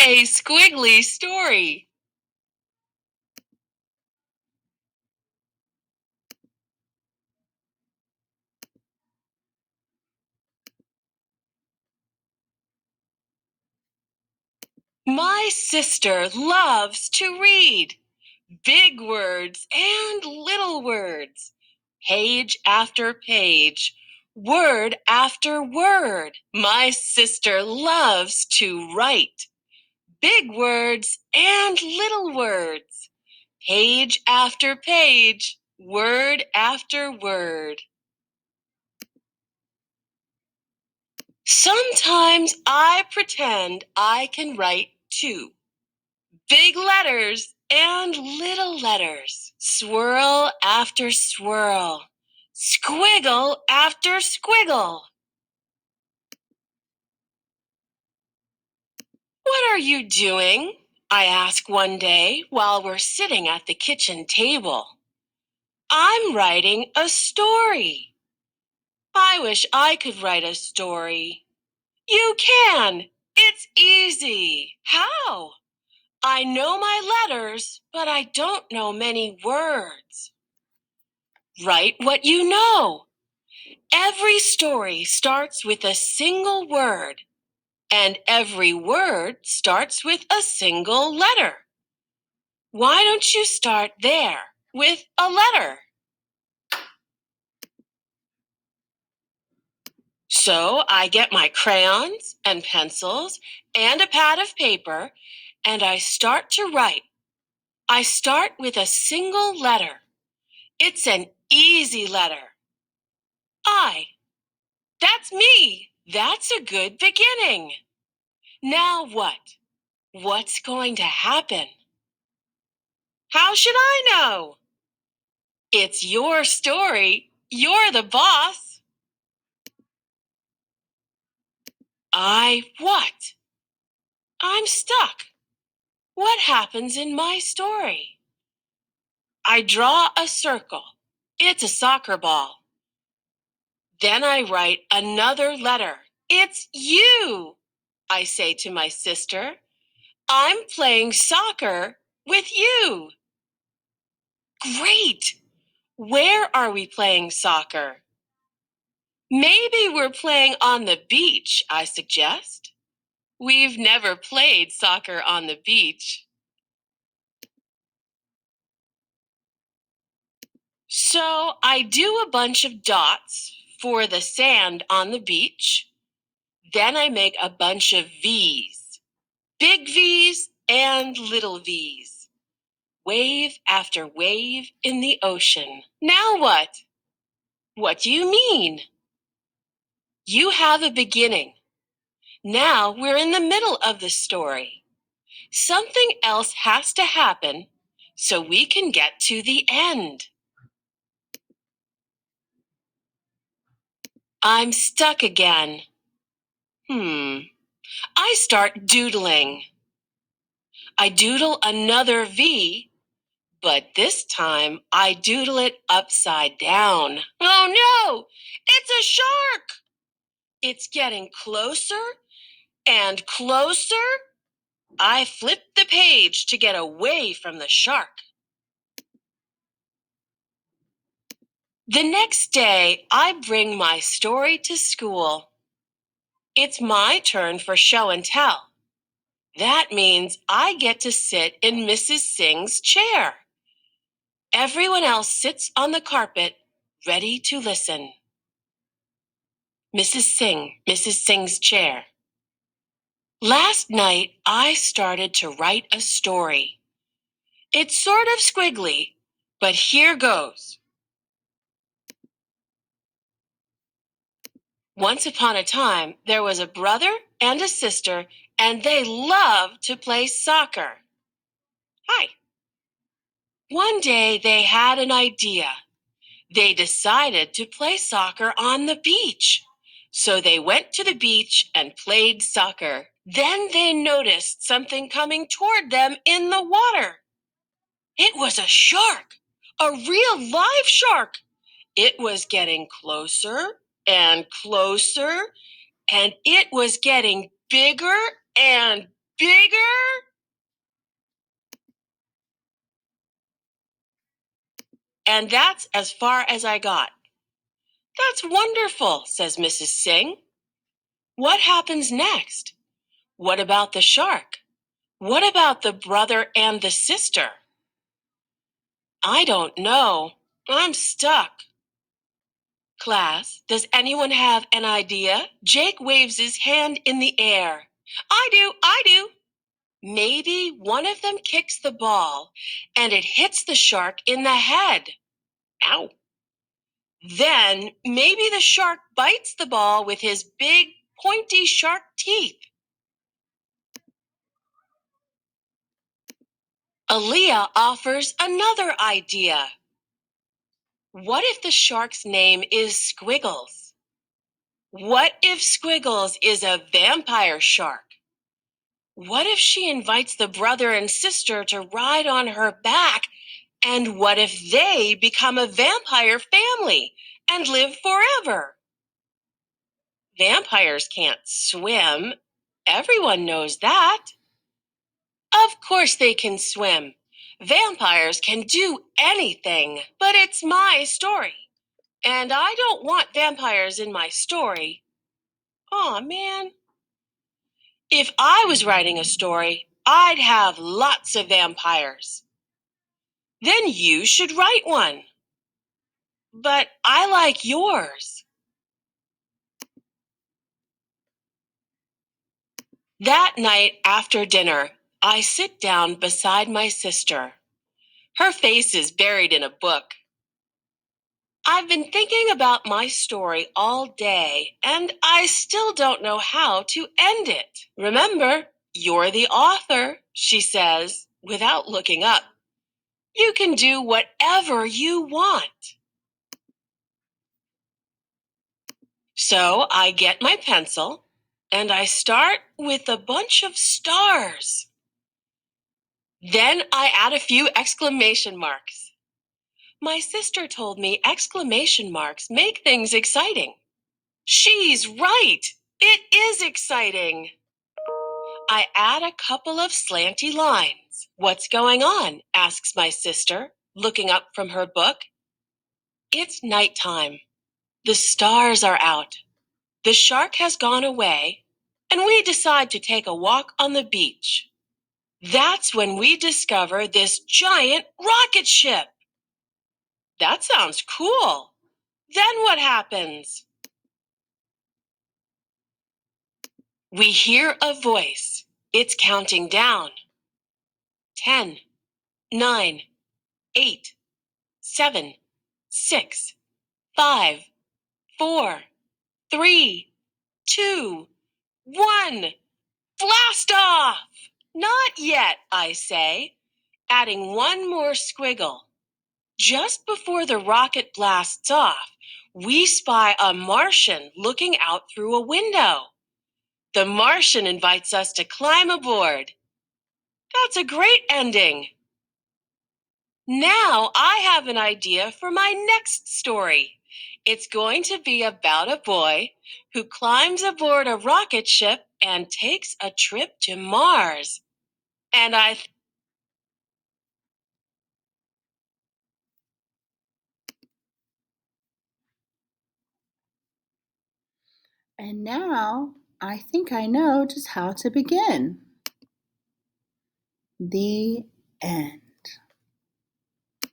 A squiggly story. My sister loves to read big words and little words, page after page, word after word. My sister loves to write big words and little words, page after page, word after word. Sometimes I pretend I can write too. Big letters and little letters, swirl after swirl, squiggle after squiggle. What are you doing? I ask one day while we're sitting at the kitchen table. I'm writing a story. I wish I could write a story. You can. It's easy. How? I know my letters, but I don't know many words. Write what you know. Every story starts with a single word, and every word starts with a single letter. Why don't you start there with a letter? So I get my crayons and pencils and a pad of paper, and I start to write. I start with a single letter. It's an easy letter. I. That's me. That's a good beginning. Now what? What's going to happen? How should I know? It's your story. You're the boss. What? I'm stuck. What happens in my story? I draw a circle. It's a soccer ball. Then I write another letter. It's you, I say to my sister. I'm playing soccer with you. Great! Where are we playing soccer? Maybe we're playing on the beach, I suggest. We've never played soccer on the beach. So I do a bunch of dots for the sand on the beach. Then I make a bunch of V's, big V's and little V's. Wave after wave in the ocean. Now what? What do you mean? You have a beginning. Now we're in the middle of the story. Something else has to happen so we can get to the end. I'm stuck again. I start doodling. I doodle another V, but this time I doodle it upside down. Oh no! It's a shark! It's getting closer and closer. I flip the page to get away from the shark. The next day, I bring my story to school. It's my turn for show and tell. That means I get to sit in Mrs. Singh's chair. Everyone else sits on the carpet, ready to listen. Mrs. Singh's chair. Last night, I started to write a story. It's sort of squiggly, but here goes. Once upon a time, there was a brother and a sister, and they loved to play soccer. Hi. One day, they had an idea. They decided to play soccer on the beach. So they went to the beach and played soccer. Then they noticed something coming toward them in the water. It was a shark, a real live shark. It was getting closer and closer, and it was getting bigger and bigger? And that's as far as I got. That's wonderful, says Mrs. Singh. What happens next? What about the shark? What about the brother and the sister? I don't know. I'm stuck. Class, does anyone have an idea? Jake waves his hand in the air. I do. Maybe one of them kicks the ball and it hits the shark in the head. Ow. Then maybe the shark bites the ball with his big, pointy shark teeth. Aaliyah offers another idea. What if the shark's name is Squiggles? What if Squiggles is a vampire shark? What if she invites the brother and sister to ride on her back? And what if they become a vampire family and live forever? Vampires can't swim. Everyone knows that. Of course they can swim. Vampires can do anything, but it's my story. And I don't want vampires in my story. Aw, man. If I was writing a story, I'd have lots of vampires. Then you should write one. But I like yours. That night after dinner, I sit down beside my sister. Her face is buried in a book. I've been thinking about my story all day, and I still don't know how to end it. Remember, you're the author, she says, without looking up. You can do whatever you want. So I get my pencil, and I start with a bunch of stars. Then I add a few exclamation marks. My sister told me exclamation marks make things exciting. She's right. It is exciting. I add a couple of slanty lines. What's going on? Asks my sister, looking up from her book. It's nighttime. The stars are out. The shark has gone away, and we decide to take a walk on the beach. That's when we discover this giant rocket ship. That sounds cool. Then what happens? We hear a voice. It's counting down. 10, 9, 8, 7, 6, 5, 4, 3, 2, 1. Blast off! Not yet, I say, adding one more squiggle. Just before the rocket blasts off, we spy a Martian looking out through a window. The Martian invites us to climb aboard. That's a great ending. Now I have an idea for my next story. It's going to be about a boy who climbs aboard a rocket ship and takes a trip to Mars. And And now I think I know just how to begin. The end.